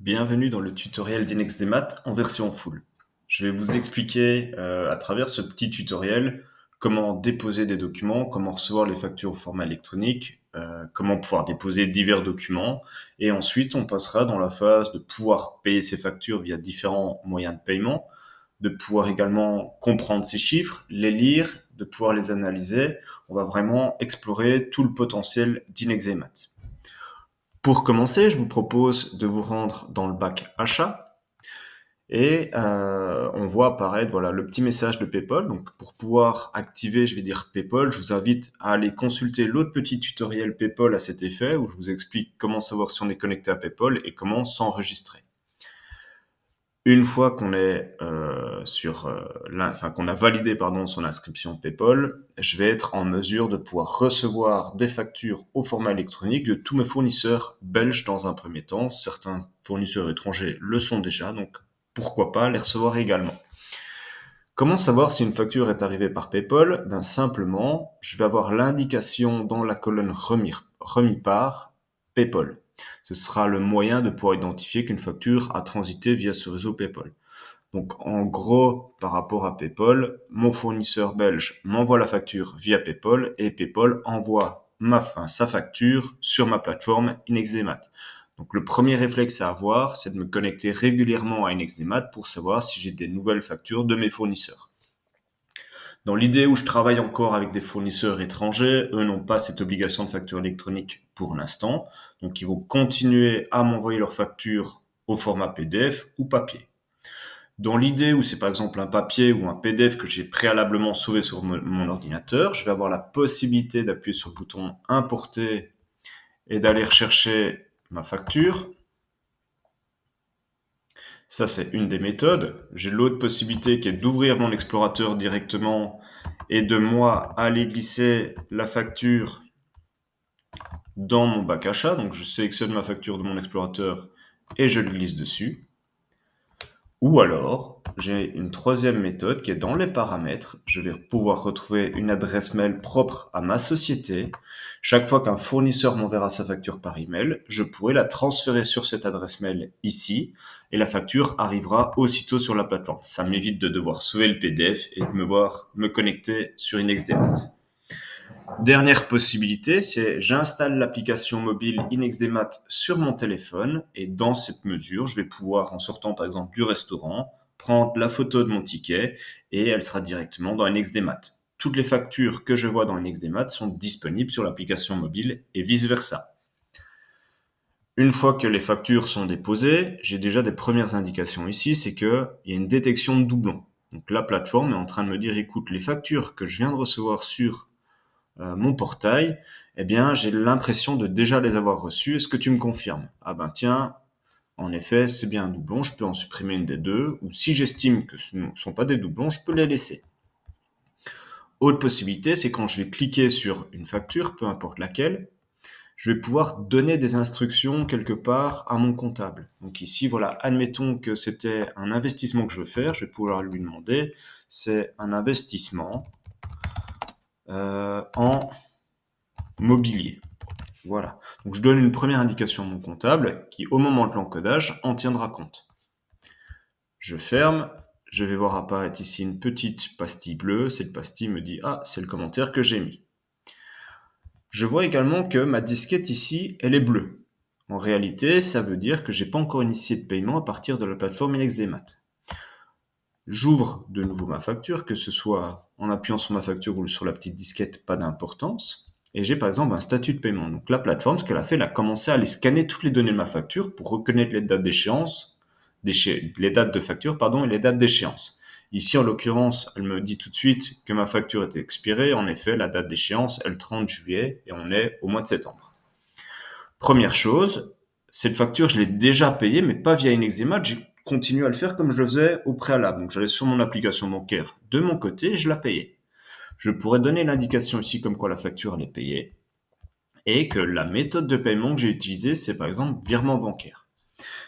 Bienvenue dans le tutoriel d'Inexdemat en version full. Je vais vous expliquer à travers ce petit tutoriel comment déposer des documents, comment recevoir les factures au format électronique, comment pouvoir déposer divers documents et ensuite on passera dans la phase de pouvoir payer ces factures via différents moyens de paiement, de pouvoir également comprendre ces chiffres, les lire, de pouvoir les analyser. On va vraiment explorer tout le potentiel d'Inexdemat. Pour commencer, je vous propose de vous rendre dans le bac achat et on voit apparaître voilà, le petit message de PayPal. Donc pour pouvoir activer, je vais dire PayPal, je vous invite à aller consulter l'autre petit tutoriel PayPal à cet effet où je vous explique comment savoir si on est connecté à PayPal et comment s'enregistrer. Une fois qu'on est qu'on a validé son inscription PayPal, je vais être en mesure de pouvoir recevoir des factures au format électronique de tous mes fournisseurs belges dans un premier temps. Certains fournisseurs étrangers le sont déjà, donc pourquoi pas les recevoir également. Comment savoir si une facture est arrivée par PayPal? Simplement, je vais avoir l'indication dans la colonne remis par PayPal. Ce sera le moyen de pouvoir identifier qu'une facture a transité via ce réseau PayPal. Donc en gros, par rapport à PayPal, mon fournisseur belge m'envoie la facture via PayPal et PayPal envoie sa facture sur ma plateforme Inexdemat. Donc le premier réflexe à avoir, c'est de me connecter régulièrement à Inexdemat pour savoir si j'ai des nouvelles factures de mes fournisseurs. Dans l'idée où je travaille encore avec des fournisseurs étrangers, eux n'ont pas cette obligation de facture électronique pour l'instant, donc ils vont continuer à m'envoyer leurs factures au format PDF ou papier. Dans l'idée où c'est par exemple un papier ou un PDF que j'ai préalablement sauvé sur mon ordinateur, je vais avoir la possibilité d'appuyer sur le bouton importer et d'aller rechercher ma facture. Ça, c'est une des méthodes. J'ai l'autre possibilité qui est d'ouvrir mon explorateur directement et de moi aller glisser la facture dans mon bac achat. Donc, je sélectionne ma facture de mon explorateur et je le glisse dessus. Ou alors, j'ai une troisième méthode qui est dans les paramètres. Je vais pouvoir retrouver une adresse mail propre à ma société. Chaque fois qu'un fournisseur m'enverra sa facture par email, je pourrai la transférer sur cette adresse mail ici et la facture arrivera aussitôt sur la plateforme. Ça m'évite de devoir sauver le PDF et de me connecter sur Inexdemat. Dernière possibilité, c'est j'installe l'application mobile Inexdemat sur mon téléphone et dans cette mesure, je vais pouvoir, en sortant par exemple du restaurant, prendre la photo de mon ticket et elle sera directement dans Inexdemat. Toutes les factures que je vois dans Inexdemat sont disponibles sur l'application mobile et vice-versa. Une fois que les factures sont déposées, j'ai déjà des premières indications ici, c'est qu'il y a une détection de doublons. Donc la plateforme est en train de me dire, écoute, les factures que je viens de recevoir sur mon portail, eh bien, j'ai l'impression de déjà les avoir reçus. Est-ce que tu me confirmes? Ah ben tiens, en effet, c'est bien un doublon, je peux en supprimer une des deux, ou si j'estime que ce ne sont pas des doublons, je peux les laisser. Autre possibilité, c'est quand je vais cliquer sur une facture, peu importe laquelle, je vais pouvoir donner des instructions quelque part à mon comptable. Donc ici, voilà, admettons que c'était un investissement que je veux faire, je vais pouvoir lui demander, c'est un investissement en mobilier. Voilà. Donc je donne une première indication à mon comptable qui, au moment de l'encodage, en tiendra compte. Je ferme. Je vais voir apparaître ici une petite pastille bleue. Cette pastille me dit « Ah, c'est le commentaire que j'ai mis ». Je vois également que ma disquette ici, elle est bleue. En réalité, ça veut dire que j'ai pas encore initié de paiement à partir de la plateforme Inexdemat. J'ouvre de nouveau ma facture, que ce soit en appuyant sur ma facture ou sur la petite disquette, pas d'importance. Et j'ai par exemple un statut de paiement. Donc la plateforme, ce qu'elle a fait, elle a commencé à aller scanner toutes les données de ma facture pour reconnaître les dates d'échéance, les dates de facture, et les dates d'échéance. Ici, en l'occurrence, elle me dit tout de suite que ma facture était expirée. En effet, la date d'échéance est le 30 juillet et on est au mois de septembre. Première chose, cette facture, je l'ai déjà payée, mais pas via Inexdemat. J'ai continué à le faire comme je le faisais au préalable. Donc, j'allais sur mon application bancaire de mon côté et je la payais. Je pourrais donner l'indication ici comme quoi la facture elle est payée et que la méthode de paiement que j'ai utilisée, c'est par exemple virement bancaire.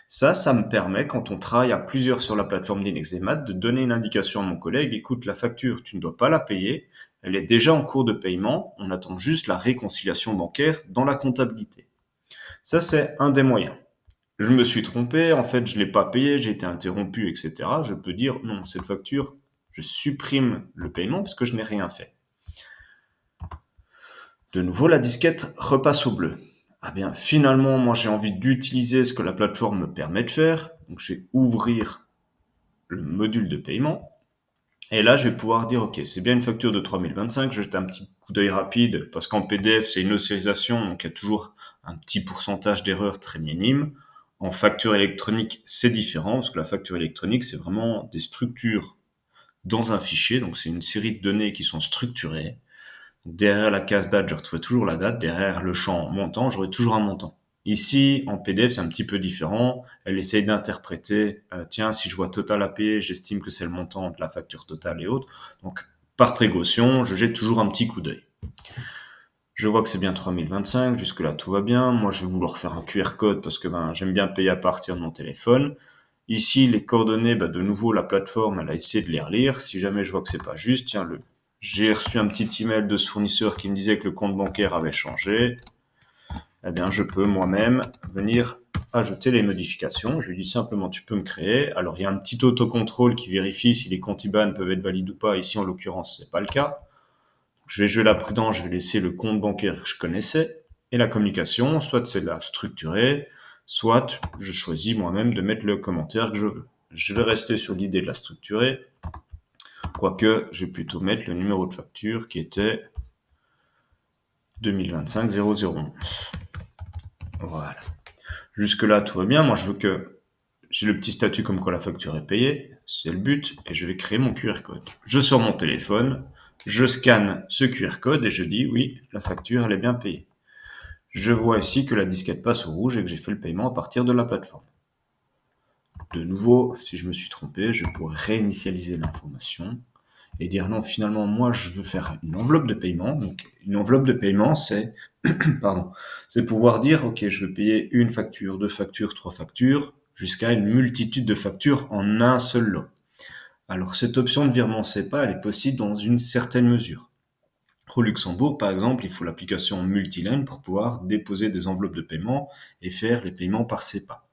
Ça me permet, quand on travaille à plusieurs sur la plateforme d'Inexdemat, de donner une indication à mon collègue, écoute, la facture, tu ne dois pas la payer, elle est déjà en cours de paiement, on attend juste la réconciliation bancaire dans la comptabilité. Ça, c'est un des moyens. je me suis trompé, en fait, je l'ai pas payé, j'ai été interrompu, etc. Je peux dire non, cette facture, je supprime le paiement parce que je n'ai rien fait. De nouveau, la disquette repasse au bleu. Ah bien, finalement, moi, j'ai envie d'utiliser ce que la plateforme me permet de faire. Donc, je vais ouvrir le module de paiement. Et là, je vais pouvoir dire, OK, c'est bien une facture de 3025. Je jette un petit coup d'œil rapide parce qu'en PDF, c'est une ossérisation, donc il y a toujours un petit pourcentage d'erreur très minime. En facture électronique, c'est différent parce que la facture électronique, c'est vraiment des structures dans un fichier. Donc, c'est une série de données qui sont structurées. Derrière la case date, je retrouverai toujours la date. Derrière le champ montant, j'aurai toujours un montant. Ici, en PDF, c'est un petit peu différent. Elle essaye d'interpréter, tiens, si je vois total à payer, j'estime que c'est le montant de la facture totale et autres. Donc, par précaution, je jette toujours un petit coup d'œil. Je vois que c'est bien 3025, jusque-là tout va bien. Moi, je vais vouloir faire un QR code parce que j'aime bien payer à partir de mon téléphone. Ici, les coordonnées, de nouveau, la plateforme, elle a essayé de les relire. Si jamais je vois que c'est pas juste, tiens, j'ai reçu un petit email de ce fournisseur qui me disait que le compte bancaire avait changé. Eh bien, je peux moi-même venir ajouter les modifications. Je lui dis simplement, tu peux me créer. Alors, il y a un petit autocontrôle qui vérifie si les comptes IBAN peuvent être valides ou pas. Ici, en l'occurrence, c'est pas le cas. Je vais jouer la prudence, je vais laisser le compte bancaire que je connaissais. Et la communication, soit c'est de la structurer, soit je choisis moi-même de mettre le commentaire que je veux. Je vais rester sur l'idée de la structurer, quoique je vais plutôt mettre le numéro de facture qui était 2025-0011. Voilà. Jusque-là, tout va bien. Moi, je veux que j'ai le petit statut comme quoi la facture est payée. C'est le but. Et je vais créer mon QR code. Je sors mon téléphone, je scanne ce QR code et je dis oui, la facture, elle est bien payée. Je vois ici que la disquette passe au rouge et que j'ai fait le paiement à partir de la plateforme. De nouveau, si je me suis trompé, je pourrais réinitialiser l'information et dire non, finalement, moi, je veux faire une enveloppe de paiement. Donc, une enveloppe de paiement, c'est, pardon, c'est pouvoir dire, OK, je veux payer une facture, deux factures, trois factures, jusqu'à une multitude de factures en un seul lot. Alors, cette option de virement SEPA, elle est possible dans une certaine mesure. Au Luxembourg, par exemple, il faut l'application Multiline pour pouvoir déposer des enveloppes de paiement et faire les paiements par SEPA.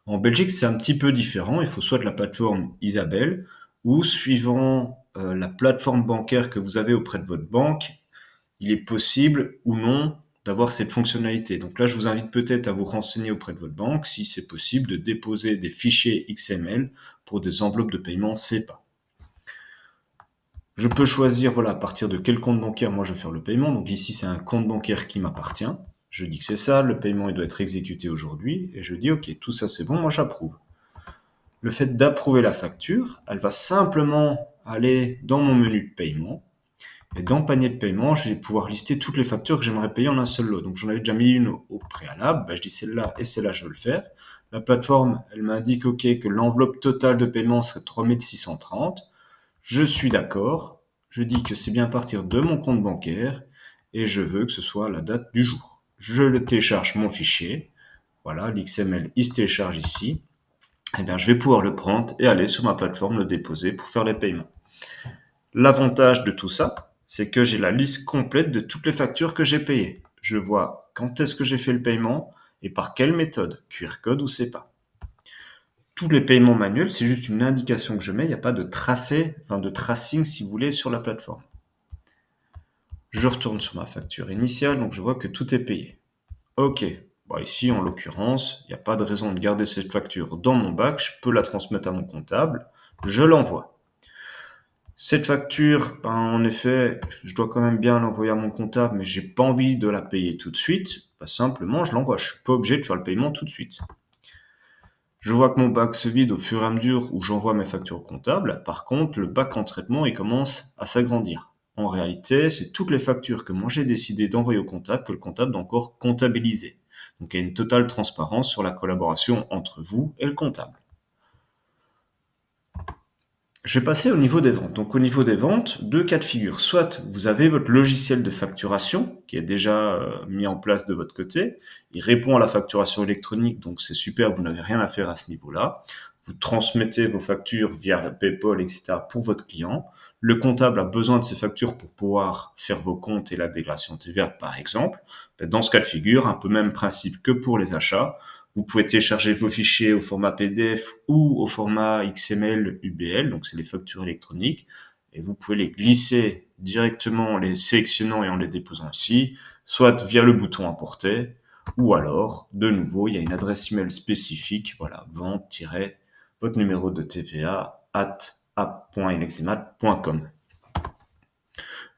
En Belgique, c'est un petit peu différent. Il faut soit de la plateforme Isabelle ou suivant la plateforme bancaire que vous avez auprès de votre banque, il est possible ou non d'avoir cette fonctionnalité. Donc là, je vous invite peut-être à vous renseigner auprès de votre banque si c'est possible de déposer des fichiers XML pour des enveloppes de paiement SEPA. Je peux choisir, voilà, à partir de quel compte bancaire moi je vais faire le paiement. Donc ici, c'est un compte bancaire qui m'appartient. Je dis que c'est ça, le paiement il doit être exécuté aujourd'hui. Et je dis, OK, tout ça c'est bon, moi j'approuve. Le fait d'approuver la facture, elle va simplement aller dans mon menu de paiement. Et dans panier de paiement, je vais pouvoir lister toutes les factures que j'aimerais payer en un seul lot. Donc j'en avais déjà mis une au préalable. Je dis celle-là et celle-là, je veux le faire. La plateforme, elle m'indique OK que l'enveloppe totale de paiement serait 3630. Je suis d'accord. Je dis que c'est bien à partir de mon compte bancaire et je veux que ce soit la date du jour. Je le télécharge mon fichier. Voilà, l'XML, il se télécharge ici. Eh bien, je vais pouvoir le prendre et aller sur ma plateforme le déposer pour faire les paiements. L'avantage de tout ça, c'est que j'ai la liste complète de toutes les factures que j'ai payées. Je vois quand est-ce que j'ai fait le paiement et par quelle méthode, QR code ou SEPA. Tous les paiements manuels, c'est juste une indication que je mets, il n'y a pas de de tracing si vous voulez sur la plateforme. Je retourne sur ma facture initiale, donc je vois que tout est payé. OK. Ici, en l'occurrence, il n'y a pas de raison de garder cette facture dans mon bac, je peux la transmettre à mon comptable, je l'envoie. Cette facture, en effet, je dois quand même bien l'envoyer à mon comptable, mais j'ai pas envie de la payer tout de suite. Simplement, je l'envoie. Je suis pas obligé de faire le paiement tout de suite. Je vois que mon bac se vide au fur et à mesure où j'envoie mes factures au comptable. Par contre, le bac en traitement, il commence à s'agrandir. En réalité, c'est toutes les factures que moi j'ai décidé d'envoyer au comptable que le comptable doit encore comptabiliser. Donc, il y a une totale transparence sur la collaboration entre vous et le comptable. Je vais passer au niveau des ventes. Donc au niveau des ventes, deux cas de figure. Soit vous avez votre logiciel de facturation qui est déjà mis en place de votre côté. Il répond à la facturation électronique, donc c'est super, vous n'avez rien à faire à ce niveau-là. Vous transmettez vos factures via PayPal, etc. pour votre client. Le comptable a besoin de ces factures pour pouvoir faire vos comptes et la déclaration TVA, par exemple. Dans ce cas de figure, un peu même principe que pour les achats. Vous pouvez télécharger vos fichiers au format PDF ou au format XML UBL, donc c'est les factures électroniques, et vous pouvez les glisser directement en les sélectionnant et en les déposant ici, soit via le bouton importer, ou alors, de nouveau, il y a une adresse email spécifique, voilà, vente- votre numéro de TVA @app.inexemat.com.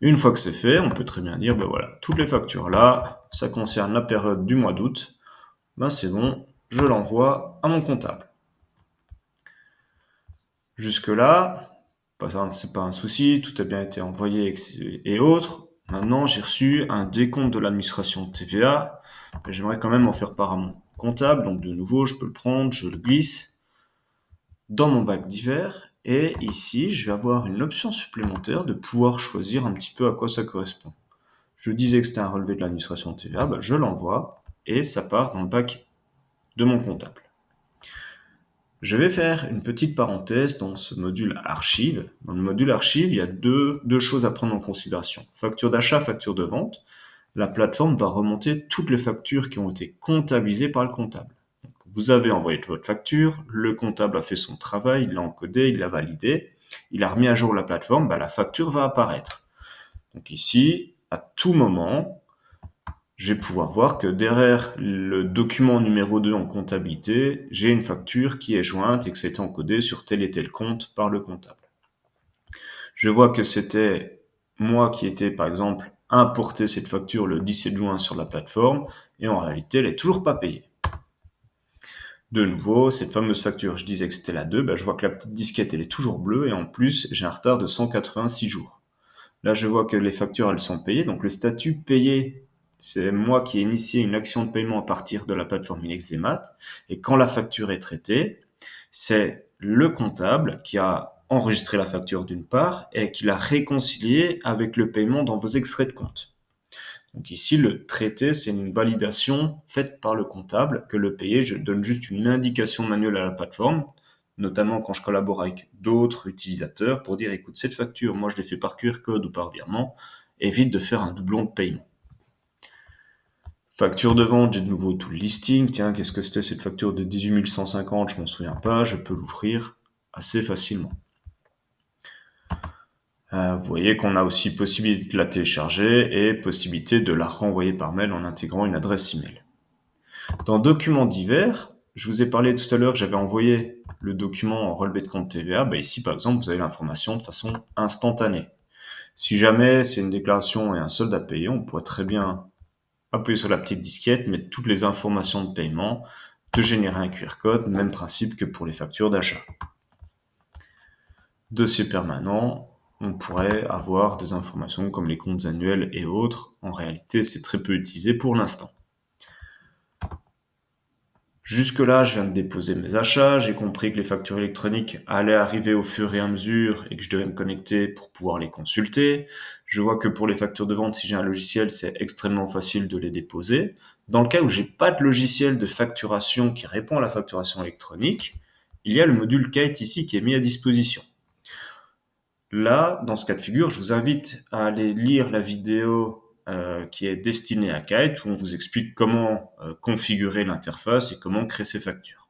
Une fois que c'est fait, on peut très bien dire, ben voilà, toutes les factures là, ça concerne la période du mois d'août, ben c'est bon, je l'envoie à mon comptable. Jusque-là, c'est pas un souci, tout a bien été envoyé et autres. Maintenant, j'ai reçu un décompte de l'administration de TVA, mais j'aimerais quand même en faire part à mon comptable, donc de nouveau, je peux le prendre, je le glisse dans mon bac divers, et ici, je vais avoir une option supplémentaire de pouvoir choisir un petit peu à quoi ça correspond. Je disais que c'était un relevé de l'administration de TVA, ben je l'envoie, et ça part dans le bac de mon comptable. Je vais faire une petite parenthèse dans ce module archive. Dans le module archive, il y a deux choses à prendre en considération. Facture d'achat, facture de vente. La plateforme va remonter toutes les factures qui ont été comptabilisées par le comptable. Donc, vous avez envoyé votre facture, le comptable a fait son travail, il l'a encodé, il l'a validé, il a remis à jour la plateforme, la facture va apparaître. Donc ici, à tout moment, je vais pouvoir voir que derrière le document numéro 2 en comptabilité, j'ai une facture qui est jointe et que c'est encodé sur tel et tel compte par le comptable. Je vois que c'était moi qui ai, par exemple, importé cette facture le 17 juin sur la plateforme et en réalité, elle n'est toujours pas payée. De nouveau, cette fameuse facture, je disais que c'était la 2, je vois que la petite disquette, elle est toujours bleue et en plus, j'ai un retard de 186 jours. Là, je vois que les factures, elles sont payées, donc le statut payé, c'est moi qui ai initié une action de paiement à partir de la plateforme Inexemat, et quand la facture est traitée, c'est le comptable qui a enregistré la facture d'une part, et qui l'a réconciliée avec le paiement dans vos extraits de compte. Donc ici, le traité, c'est une validation faite par le comptable que le payé, je donne juste une indication manuelle à la plateforme, notamment quand je collabore avec d'autres utilisateurs pour dire, écoute, cette facture, moi je l'ai fait par QR code ou par virement, évite de faire un doublon de paiement. Facture de vente, j'ai de nouveau tout le listing. Tiens, qu'est-ce que c'était cette facture de 18 150? Je m'en souviens pas, je peux l'ouvrir assez facilement. Vous voyez qu'on a aussi possibilité de la télécharger et possibilité de la renvoyer par mail en intégrant une adresse email. Dans Documents divers, je vous ai parlé tout à l'heure que j'avais envoyé le document en relevé de compte TVA. Ici, par exemple, vous avez l'information de façon instantanée. Si jamais c'est une déclaration et un solde à payer, on pourrait très bien appuyer sur la petite disquette, mettre toutes les informations de paiement, de générer un QR code, même principe que pour les factures d'achat. Dossier permanent, on pourrait avoir des informations comme les comptes annuels et autres. En réalité, c'est très peu utilisé pour l'instant. Jusque-là, je viens de déposer mes achats, j'ai compris que les factures électroniques allaient arriver au fur et à mesure et que je devais me connecter pour pouvoir les consulter. Je vois que pour les factures de vente, si j'ai un logiciel, c'est extrêmement facile de les déposer. Dans le cas où j'ai pas de logiciel de facturation qui répond à la facturation électronique, il y a le module Kite ici qui est mis à disposition. Là, dans ce cas de figure, je vous invite à aller lire la vidéo qui est destinée à Kite, où on vous explique comment configurer l'interface et comment créer ses factures.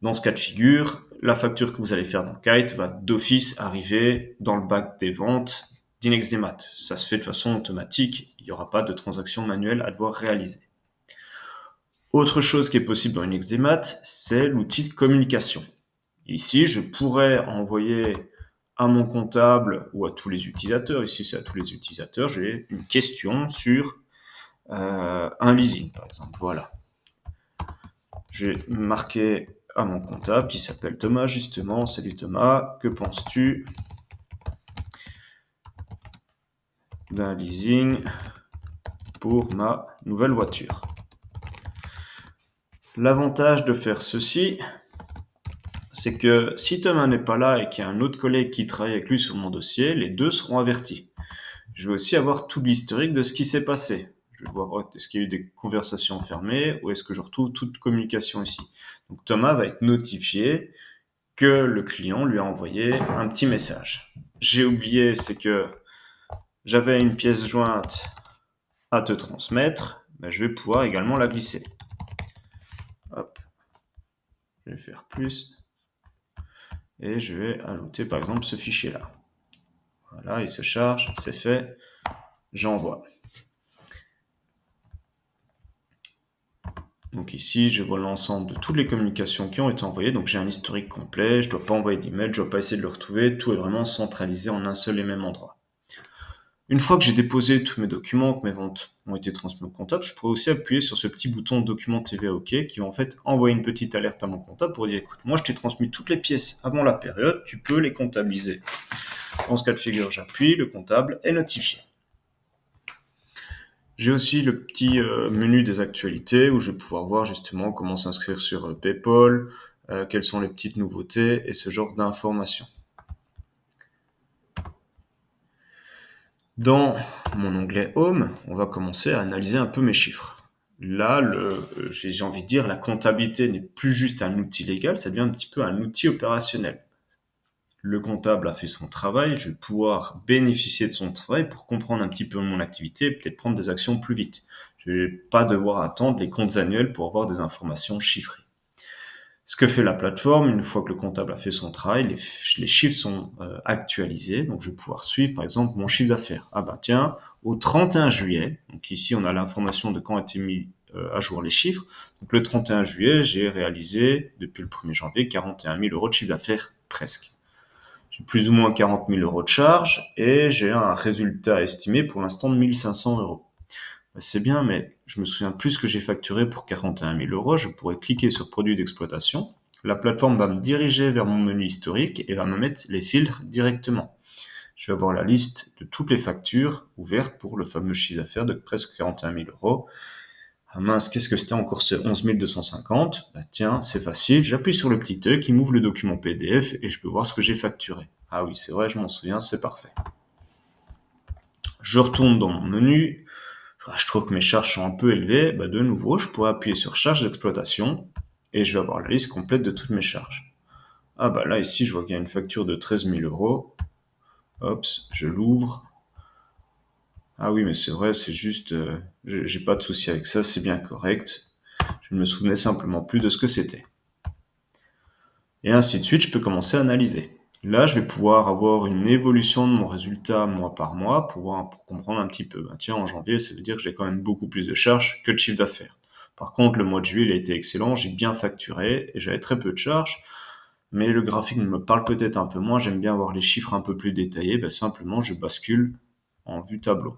Dans ce cas de figure, la facture que vous allez faire dans Kite va d'office arriver dans le bac des ventes d'Inexemat. Ça se fait de façon automatique, il n'y aura pas de transaction manuelle à devoir réaliser. Autre chose qui est possible dans Inexemat, c'est l'outil de communication. Ici, je pourrais envoyer à mon comptable ou à tous les utilisateurs, ici c'est à tous les utilisateurs, j'ai une question sur un leasing par exemple, voilà. Je vais marquer à mon comptable qui s'appelle Thomas justement, salut Thomas, que penses-tu d'un leasing pour ma nouvelle voiture? L'avantage de faire ceci, c'est que si Thomas n'est pas là et qu'il y a un autre collègue qui travaille avec lui sur mon dossier, les deux seront avertis. Je vais aussi avoir tout l'historique de ce qui s'est passé. Je vais voir est-ce qu'il y a eu des conversations fermées ou est-ce que je retrouve toute communication ici. Donc Thomas va être notifié que le client lui a envoyé un petit message. J'ai oublié, c'est que j'avais une pièce jointe à te transmettre, je vais pouvoir également la glisser. Je vais faire plus. Et je vais ajouter par exemple ce fichier-là. Voilà, il se charge, c'est fait. J'envoie. Donc ici, je vois l'ensemble de toutes les communications qui ont été envoyées. Donc j'ai un historique complet, je ne dois pas envoyer d'email, je ne dois pas essayer de le retrouver. Tout est vraiment centralisé en un seul et même endroit. Une fois que j'ai déposé tous mes documents, que mes ventes ont été transmises au comptable, je pourrais aussi appuyer sur ce petit bouton document TVA OK qui va en fait envoyer une petite alerte à mon comptable pour dire écoute, moi je t'ai transmis toutes les pièces avant la période, tu peux les comptabiliser. Dans ce cas de figure, j'appuie, le comptable est notifié. J'ai aussi le petit menu des actualités où je vais pouvoir voir justement comment s'inscrire sur PayPal, quelles sont les petites nouveautés et ce genre d'informations. Dans mon onglet Home, on va commencer à analyser un peu mes chiffres. Là, j'ai envie de dire, la comptabilité n'est plus juste un outil légal, ça devient un petit peu un outil opérationnel. Le comptable a fait son travail, je vais pouvoir bénéficier de son travail pour comprendre un petit peu mon activité et peut-être prendre des actions plus vite. Je ne vais pas devoir attendre les comptes annuels pour avoir des informations chiffrées. Ce que fait la plateforme, une fois que le comptable a fait son travail, les chiffres sont actualisés, donc je vais pouvoir suivre par exemple mon chiffre d'affaires. Ah bah tiens, au 31 juillet, donc ici on a l'information de quand ont été mis à jour les chiffres, donc le 31 juillet, j'ai réalisé depuis le 1er janvier 41 000 euros de chiffre d'affaires presque. J'ai plus ou moins 40 000 euros de charges et j'ai un résultat estimé pour l'instant de 1 500 euros. C'est bien, mais je me souviens plus ce que j'ai facturé pour 41 000 euros. Je pourrais cliquer sur produit d'exploitation. La plateforme va me diriger vers mon menu historique et va me mettre les filtres directement. Je vais avoir la liste de toutes les factures ouvertes pour le fameux chiffre d'affaires de presque 41 000 euros. Ah mince, qu'est-ce que c'était encore ce 11 250 ? Bah tiens, c'est facile, j'appuie sur le petit E qui m'ouvre le document PDF et je peux voir ce que j'ai facturé. Ah oui, c'est vrai, je m'en souviens, c'est parfait. Je retourne dans mon menu, je trouve que mes charges sont un peu élevées, bah de nouveau, je pourrais appuyer sur charge d'exploitation et je vais avoir la liste complète de toutes mes charges. Ah bah là, ici, je vois qu'il y a une facture de 13 000 euros. Hop, je l'ouvre. Ah oui, mais c'est vrai, c'est juste, j'ai pas de souci avec ça, c'est bien correct. Je ne me souvenais simplement plus de ce que c'était. Et ainsi de suite, je peux commencer à analyser. Là, je vais pouvoir avoir une évolution de mon résultat mois par mois pour comprendre un petit peu. Ben, tiens, en janvier, ça veut dire que j'ai quand même beaucoup plus de charges que de chiffre d'affaires. Par contre, le mois de juillet, il a été excellent, j'ai bien facturé et j'avais très peu de charges. Mais le graphique me parle peut-être un peu moins, j'aime bien avoir les chiffres un peu plus détaillés. Ben, simplement, je bascule en vue tableau.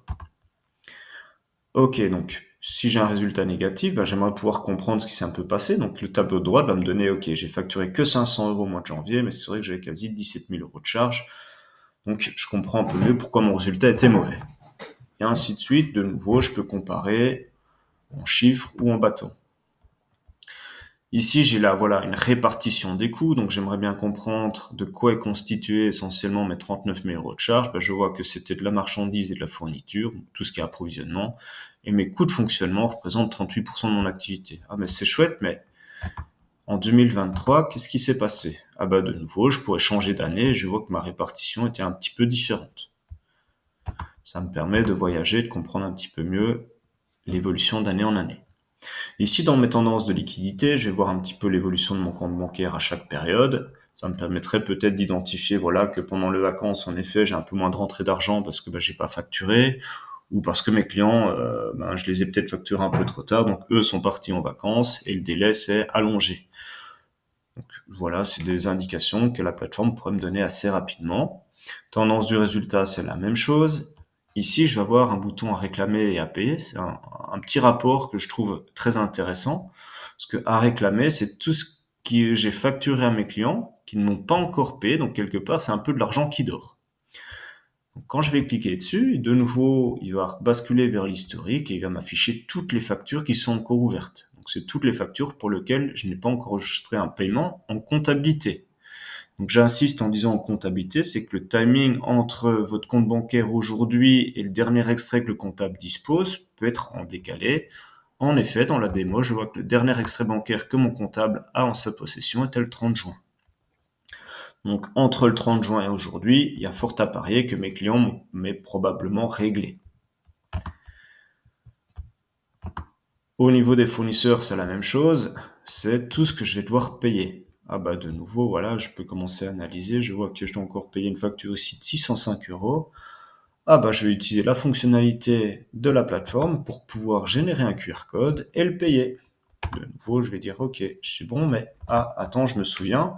Ok, donc si j'ai un résultat négatif, ben, j'aimerais pouvoir comprendre ce qui s'est un peu passé. Donc le tableau de droite va me donner, ok, j'ai facturé que 500 euros au mois de janvier, mais c'est vrai que j'avais quasi 17 000 euros de charges. Donc je comprends un peu mieux pourquoi mon résultat était mauvais. Et ainsi de suite, de nouveau, je peux comparer en chiffres ou en bâtons. Ici, j'ai là, voilà, une répartition des coûts, donc j'aimerais bien comprendre de quoi est constitué essentiellement mes 39 000 euros de charges. Ben, je vois que c'était de la marchandise et de la fourniture, tout ce qui est approvisionnement, et mes coûts de fonctionnement représentent 38% de mon activité. Ah, mais c'est chouette, mais en 2023, qu'est-ce qui s'est passé? Ah bah de nouveau, je pourrais changer d'année et je vois que ma répartition était un petit peu différente. Ça me permet de voyager, de comprendre un petit peu mieux l'évolution d'année en année. Ici, dans mes tendances de liquidité, je vais voir un petit peu l'évolution de mon compte bancaire à chaque période. Ça me permettrait peut-être d'identifier, voilà, que pendant les vacances, en effet, j'ai un peu moins de rentrée d'argent parce que j'ai pas facturé, ou parce que mes clients, je les ai peut-être facturés un peu trop tard, donc eux sont partis en vacances et le délai s'est allongé. Donc voilà, c'est des indications que la plateforme pourrait me donner assez rapidement. Tendance du résultat, c'est la même chose. Ici, je vais avoir un bouton à réclamer et à payer. C'est un petit rapport que je trouve très intéressant. Parce que à réclamer, c'est tout ce que j'ai facturé à mes clients qui ne m'ont pas encore payé. Donc quelque part, c'est un peu de l'argent qui dort. Donc, quand je vais cliquer dessus, de nouveau, il va basculer vers l'historique et il va m'afficher toutes les factures qui sont encore ouvertes. Donc c'est toutes les factures pour lesquelles je n'ai pas encore enregistré un paiement en comptabilité. Donc j'insiste en disant en comptabilité, c'est que le timing entre votre compte bancaire aujourd'hui et le dernier extrait que le comptable dispose peut être en décalé. En effet, dans la démo, je vois que le dernier extrait bancaire que mon comptable a en sa possession était le 30 juin. Donc entre le 30 juin et aujourd'hui, il y a fort à parier que mes clients m'aient probablement réglé. Au niveau des fournisseurs, c'est la même chose. c'est tout ce que je vais devoir payer. Ah bah de nouveau, voilà, je peux commencer à analyser. Je vois que je dois encore payer une facture ici de 605 €. Ah bah je vais utiliser la fonctionnalité de la plateforme pour pouvoir générer un QR code et le payer. De nouveau, je vais dire OK, c'est bon, mais ah attends, je me souviens,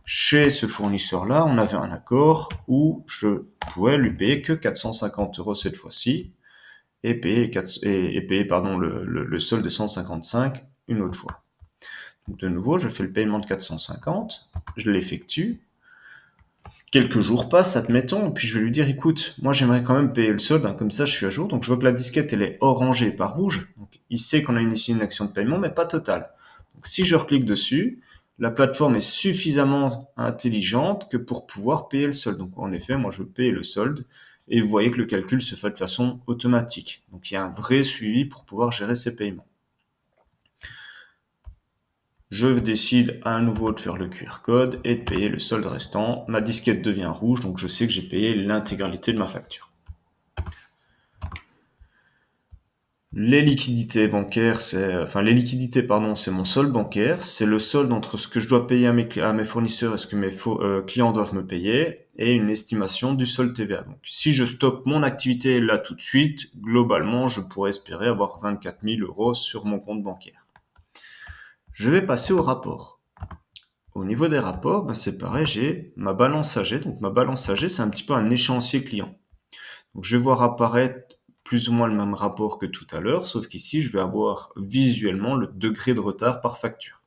chez ce fournisseur-là, on avait un accord où je pouvais lui payer que 450 € cette fois-ci et payer pardon, le solde de 155 une autre fois. Donc de nouveau, je fais le paiement de 450, je l'effectue. Quelques jours passent, admettons, puis je vais lui dire, écoute, moi j'aimerais quand même payer le solde, hein, comme ça je suis à jour. Donc je vois que la disquette elle est orangée et pas rouge. Donc il sait qu'on a initié une action de paiement, mais pas totale. Donc si je reclique dessus, la plateforme est suffisamment intelligente que pour pouvoir payer le solde. Donc en effet, moi je veux payer le solde, et vous voyez que le calcul se fait de façon automatique. Donc il y a un vrai suivi pour pouvoir gérer ces paiements. Je décide à nouveau de faire le QR code et de payer le solde restant. Ma disquette devient rouge, donc je sais que j'ai payé l'intégralité de ma facture. Les liquidités bancaires, les liquidités, pardon, c'est mon solde bancaire. C'est le solde entre ce que je dois payer à mes fournisseurs et ce que mes clients doivent me payer, et une estimation du solde TVA. Donc, si je stoppe mon activité là tout de suite, globalement, je pourrais espérer avoir 24 000 € sur mon compte bancaire. Je vais passer au rapport. Au niveau des rapports, ben c'est pareil, j'ai ma balance AG. Donc ma balance AG, c'est un petit peu un échéancier client. Donc je vais voir apparaître plus ou moins le même rapport que tout à l'heure, sauf qu'ici, je vais avoir visuellement le degré de retard par facture.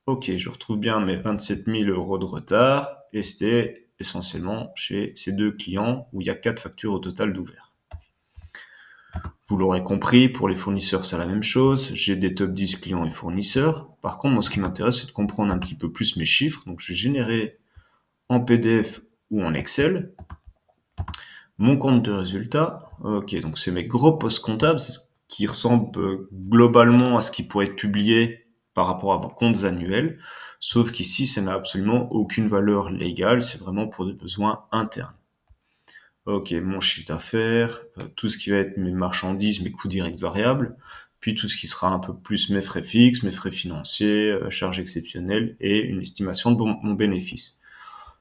Ok, je retrouve bien mes 27 000 € de retard, et c'était essentiellement chez ces deux clients où il y a 4 factures au total d'ouverts. Vous l'aurez compris, pour les fournisseurs, c'est la même chose. J'ai des top 10 clients et fournisseurs. Par contre, moi, ce qui m'intéresse, c'est de comprendre un petit peu plus mes chiffres. Donc, je vais générer en PDF ou en Excel mon compte de résultats. Ok, donc c'est mes gros postes comptables, c'est ce qui ressemble globalement à ce qui pourrait être publié par rapport à vos comptes annuels. Sauf qu'ici, ça n'a absolument aucune valeur légale. C'est vraiment pour des besoins internes. Ok, mon chiffre d'affaires, tout ce qui va être mes marchandises, mes coûts directs variables, puis tout ce qui sera un peu plus mes frais fixes, mes frais financiers, charges exceptionnelles et une estimation de mon bénéfice.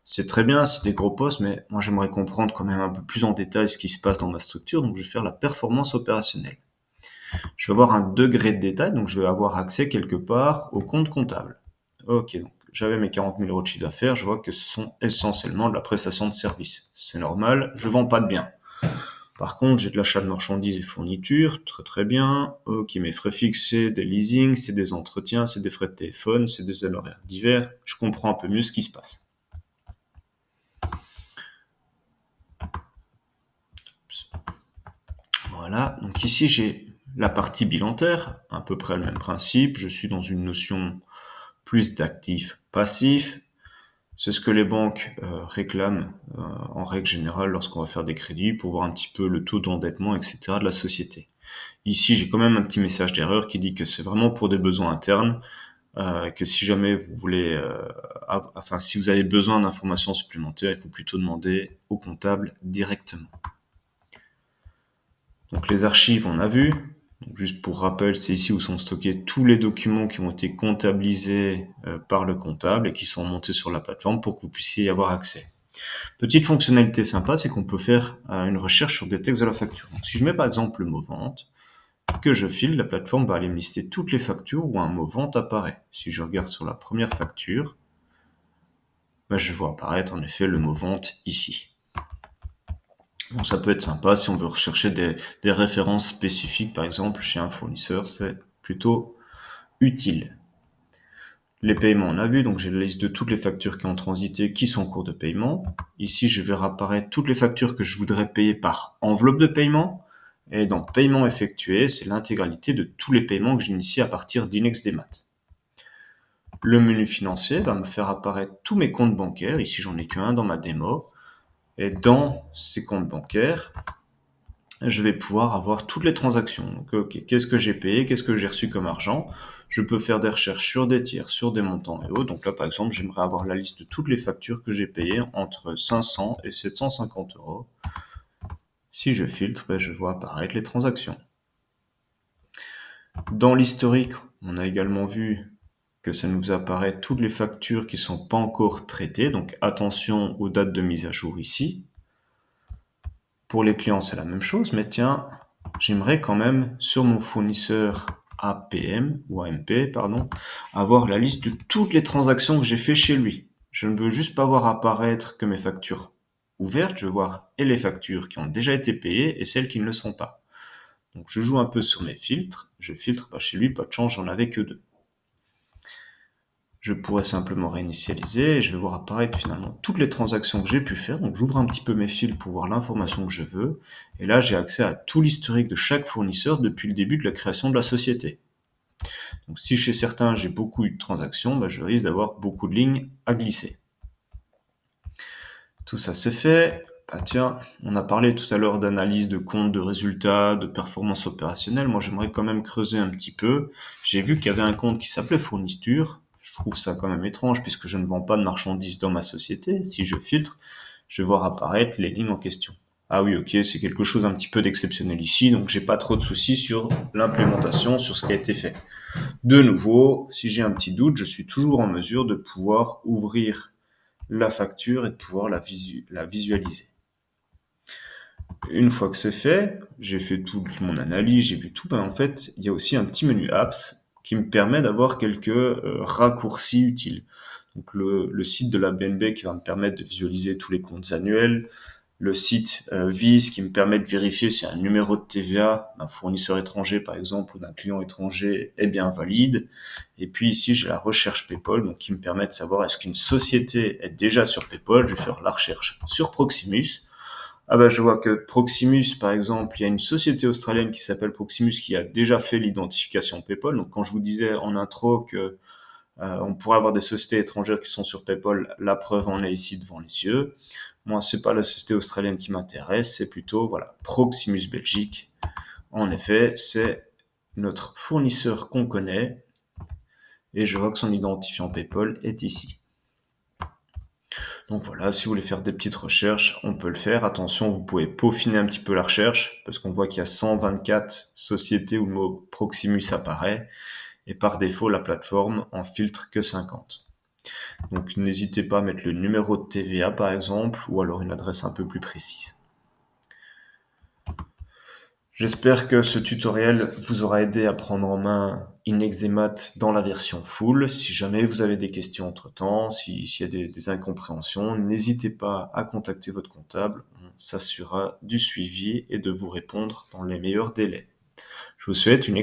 C'est très bien, c'est des gros postes, mais moi j'aimerais comprendre quand même un peu plus en détail ce qui se passe dans ma structure, donc je vais faire la performance opérationnelle. Je vais avoir un degré de détail, donc je vais avoir accès quelque part au compte comptable. Ok, donc j'avais mes 40 000 € de chiffre d'affaires, je vois que ce sont essentiellement de la prestation de services. C'est normal, je vends pas de biens. Par contre, j'ai de l'achat de marchandises et fournitures, très très bien. Ok, mes frais fixes, c'est des leasings, c'est des entretiens, c'est des frais de téléphone, c'est des honoraires divers. Je comprends un peu mieux ce qui se passe. Voilà, donc ici j'ai la partie bilantaire, à peu près le même principe. Je suis dans une notion plus d'actifs passifs. C'est ce que les banques réclament en règle générale lorsqu'on va faire des crédits pour voir un petit peu le taux d'endettement, etc. de la société. Ici, j'ai quand même un petit message d'erreur qui dit que c'est vraiment pour des besoins internes, que si jamais vous voulez, si vous avez besoin d'informations supplémentaires, il faut plutôt demander au comptable directement. Donc les archives, on a vu. Donc, juste pour rappel, c'est ici où sont stockés tous les documents qui ont été comptabilisés par le comptable et qui sont montés sur la plateforme pour que vous puissiez y avoir accès. Petite fonctionnalité sympa, c'est qu'on peut faire une recherche sur des textes de la facture. Donc, si je mets par exemple le mot vente, que je file, la plateforme va aller me lister toutes les factures où un mot vente apparaît. Si je regarde sur la première facture, je vois apparaître en effet le mot vente ici. Bon, ça peut être sympa si on veut rechercher des références spécifiques, par exemple chez un fournisseur, c'est plutôt utile. Les paiements, on a vu, donc j'ai la liste de toutes les factures qui ont transité, qui sont en cours de paiement. Ici, je vais réapparaître toutes les factures que je voudrais payer par enveloppe de paiement. Et dans paiement effectué, c'est l'intégralité de tous les paiements que j'initie à partir d'InexDemat. Le menu financier va me faire apparaître tous mes comptes bancaires. Ici, j'en ai qu'un dans ma démo. Et dans ces comptes bancaires, je vais pouvoir avoir toutes les transactions. Donc, ok, qu'est-ce que j'ai payé, qu'est-ce que j'ai reçu comme argent. Je peux faire des recherches sur des tiers, sur des montants et autres. Donc là, par exemple, j'aimerais avoir la liste de toutes les factures que j'ai payées entre 500 et 750 €. Si je filtre, je vois apparaître les transactions. Dans l'historique, on a également vu que ça nous apparaît toutes les factures qui sont pas encore traitées. Donc attention aux dates de mise à jour ici. Pour les clients, c'est la même chose, mais tiens, j'aimerais quand même, sur mon fournisseur APM, ou AMP, pardon, avoir la liste de toutes les transactions que j'ai fait chez lui. Je ne veux juste pas voir apparaître que mes factures ouvertes, je veux voir et les factures qui ont déjà été payées et celles qui ne le sont pas. Donc je joue un peu sur mes filtres, je filtre chez lui, pas de chance, j'en avais que 2. Je pourrais simplement réinitialiser et je vais voir apparaître finalement toutes les transactions que j'ai pu faire. Donc j'ouvre un petit peu mes fils pour voir l'information que je veux. Et là, j'ai accès à tout l'historique de chaque fournisseur depuis le début de la création de la société. Donc si chez certains, j'ai beaucoup eu de transactions, je risque d'avoir beaucoup de lignes à glisser. Tout ça c'est fait. Tiens, on a parlé tout à l'heure d'analyse de comptes, de résultats, de performance opérationnelle. Moi, j'aimerais quand même creuser un petit peu. J'ai vu qu'il y avait un compte qui s'appelait fourniture. Je trouve ça quand même étrange puisque je ne vends pas de marchandises dans ma société. Si je filtre, je vais voir apparaître les lignes en question. Ah oui, ok, c'est quelque chose un petit peu d'exceptionnel ici, donc j'ai pas trop de soucis sur l'implémentation, sur ce qui a été fait. De nouveau, si j'ai un petit doute, je suis toujours en mesure de pouvoir ouvrir la facture et de pouvoir la visualiser. Une fois que c'est fait, j'ai fait toute mon analyse, j'ai vu tout, en fait, il y a aussi un petit menu apps qui me permet d'avoir quelques raccourcis utiles. Donc le site de la BNB qui va me permettre de visualiser tous les comptes annuels, le site VIS qui me permet de vérifier si un numéro de TVA d'un fournisseur étranger par exemple ou d'un client étranger est bien valide. Et puis ici j'ai la recherche PayPal donc qui me permet de savoir est-ce qu'une société est déjà sur PayPal. Je vais faire la recherche sur Proximus. Je vois que Proximus, par exemple, il y a une société australienne qui s'appelle Proximus qui a déjà fait l'identification PayPal. Donc, quand je vous disais en intro que on pourrait avoir des sociétés étrangères qui sont sur PayPal, la preuve en est ici devant les yeux. Moi, c'est pas la société australienne qui m'intéresse, c'est plutôt Proximus Belgique. En effet, c'est notre fournisseur qu'on connaît et je vois que son identifiant PayPal est ici. Donc voilà, si vous voulez faire des petites recherches, on peut le faire. Attention, vous pouvez peaufiner un petit peu la recherche, parce qu'on voit qu'il y a 124 sociétés où le mot Proximus apparaît, et par défaut, la plateforme en filtre que 50. Donc n'hésitez pas à mettre le numéro de TVA par exemple, ou alors une adresse un peu plus précise. J'espère que ce tutoriel vous aura aidé à prendre en main Inexdemat dans la version full. Si jamais vous avez des questions entre-temps, s'il y a des incompréhensions, n'hésitez pas à contacter votre comptable. On s'assurera du suivi et de vous répondre dans les meilleurs délais. Je vous souhaite une